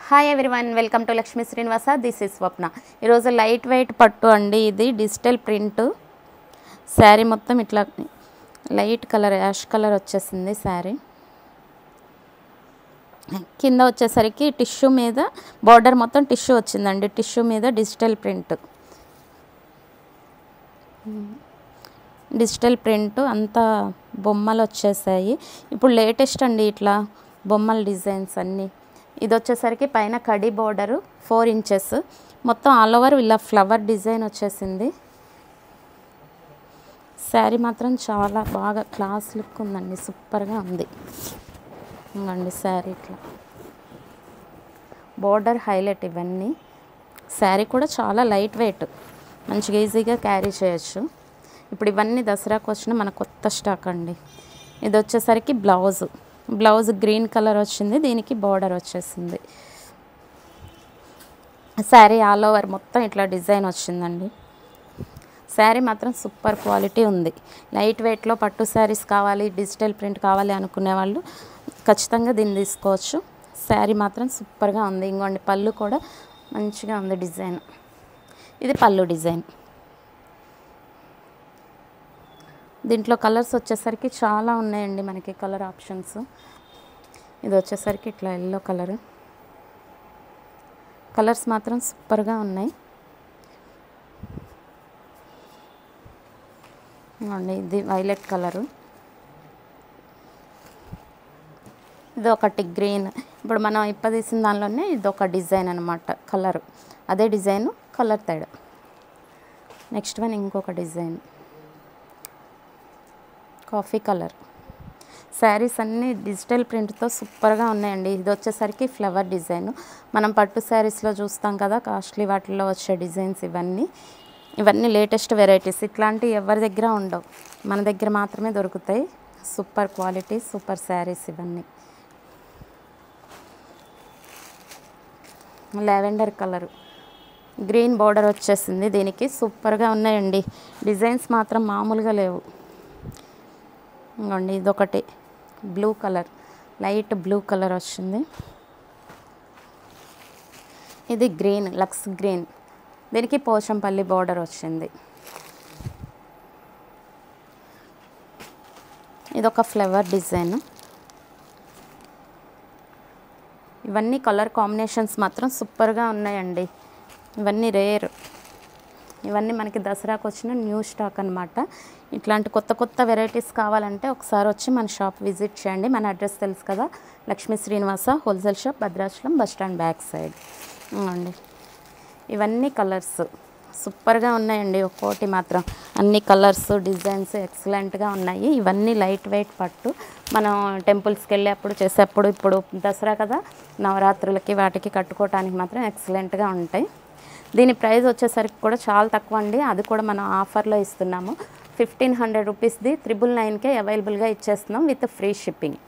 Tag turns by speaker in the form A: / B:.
A: Hi everyone, welcome to Lakshmi Srinivasa. This is Swapna. ఈరోజు light wait పట్టు అండి. ఇది డిజిటల్ ప్రింట్ శారీ మొత్తం ఇట్లా లైట్ కలర్ యాష్ కలర్ వచ్చేసింది. శారీ కింద వచ్చేసరికి టిష్యూ మీద బార్డర్ మొత్తం టిష్యూ వచ్చిందండి. టిష్యూ మీద డిజిటల్ ప్రింట్ అంతా బొమ్మలు వచ్చేసాయి. ఇప్పుడు లేటెస్ట్ అండి ఇట్లా బొమ్మల డిజైన్స్ అన్నీ. ఇది వచ్చేసరికి పైన కడి బోర్డరు 4 ఇంచెస్ మొత్తం ఆల్ ఓవర్ ఇలా ఫ్లవర్ డిజైన్ వచ్చేసింది. శారీ మాత్రం చాలా బాగా క్లాస్ లుక్ ఉందండి, సూపర్గా ఉంది అండి. శారీ ఇట్లా బోర్డర్ హైలైట్ ఇవన్నీ. శారీ కూడా చాలా లైట్ వెయిట్, మంచిగా ఈజీగా క్యారీ చేయొచ్చు. ఇప్పుడు ఇవన్నీ దసరాకు వచ్చిన మన కొత్త స్టాక్ అండి. ఇది వచ్చేసరికి బ్లౌజ్ గ్రీన్ కలర్ వచ్చింది, దీనికి బార్డర్ వచ్చేసింది. శారీ ఆల్ ఓవర్ మొత్తం ఇట్లా డిజైన్ వచ్చిందండి. శారీ మాత్రం సూపర్ క్వాలిటీ ఉంది. లైట్ వెయిట్లో పట్టు శారీస్ కావాలి, డిజిటల్ ప్రింట్ కావాలి అనుకునే వాళ్ళు ఖచ్చితంగా దీన్ని తీసుకోవచ్చు. శారీ మాత్రం సూపర్గా ఉంది. ఇంకోండి పళ్ళు కూడా మంచిగా ఉంది డిజైన్. ఇది పళ్ళు డిజైన్. దీంట్లో కలర్స్ వచ్చేసరికి చాలా ఉన్నాయండి మనకి కలర్ ఆప్షన్స్. ఇది వచ్చేసరికి ఇట్లా ఎల్లో కలర్స్ మాత్రం సూపర్గా ఉన్నాయి. ఇది వైలెట్ కలరు, ఇది ఒకటి గ్రీన్. ఇప్పుడు మనం ఇప్పదీసిన దానిలోనే ఇది ఒక డిజైన్ అనమాట. కలరు అదే డిజైను, కలర్ తేడా. నెక్స్ట్ వన్ ఇంకొక డిజైన్ కాఫీ కలర్. శారీస్ అన్నీ డిజిటల్ ప్రింట్తో సూపర్గా ఉన్నాయండి. ఇది వచ్చేసరికి ఫ్లవర్ డిజైన్. మనం పట్టు శారీస్లో చూస్తాం కదా, కాస్ట్లీ వాటిల్లో వచ్చే డిజైన్స్ ఇవన్నీ లేటెస్ట్ వెరైటీస్. ఇట్లాంటివి ఎవరి దగ్గర ఉండవు, మన దగ్గర మాత్రమే దొరుకుతాయి. సూపర్ క్వాలిటీ, సూపర్ శారీస్ ఇవన్నీ. లావెండర్ కలరు, గ్రీన్ బార్డర్ వచ్చేసింది దీనికి. సూపర్గా ఉన్నాయండి డిజైన్స్, మాత్రం మామూలుగా లేవు. ఇంకోండి ఇదొకటి blue colour, light blue colour వచ్చింది. ఇది గ్రీన్, లక్స్ గ్రీన్, దీనికి పోచంపల్లి బార్డర్ వచ్చింది. ఇదొక ఫ్లవర్ డిజైన్. ఇవన్నీ కలర్ కాంబినేషన్స్ మాత్రం సూపర్గా ఉన్నాయండి. ఇవన్నీ రేర్, ఇవన్నీ మనకి దసరాకు వచ్చిన న్యూ స్టాక్ అనమాట. ఇట్లాంటి కొత్త వెరైటీస్ కావాలంటే ఒకసారి వచ్చి మన షాప్ విజిట్ చేయండి. మన అడ్రస్ తెలుసు కదా, Lakshmi Srinivasa wholesale shop, Bhadrachalam bus stand back side అండి. ఇవన్నీ కలర్స్ సూపర్గా ఉన్నాయండి. ఒక్కోటి మాత్రం అన్ని కలర్స్ డిజైన్స్ ఎక్సలెంట్గా ఉన్నాయి. ఇవన్నీ లైట్ వెయిట్ పట్టు. మనం టెంపుల్స్కి వెళ్ళేప్పుడు చేసేప్పుడు, ఇప్పుడు దసరా కదా, నవరాత్రులకి వాటికి కట్టుకోవటానికి మాత్రం ఎక్సలెంట్గా ఉంటాయి. దీని ప్రైస్ వచ్చేసరికి కూడా చాలా తక్కువ అండి. అది కూడా మనం ఆఫర్లో ఇస్తున్నాము. 1500 రూపీస్ది 999కే అవైలబుల్గా ఇచ్చేస్తున్నాం విత్ ఫ్రీ షిప్పింగ్.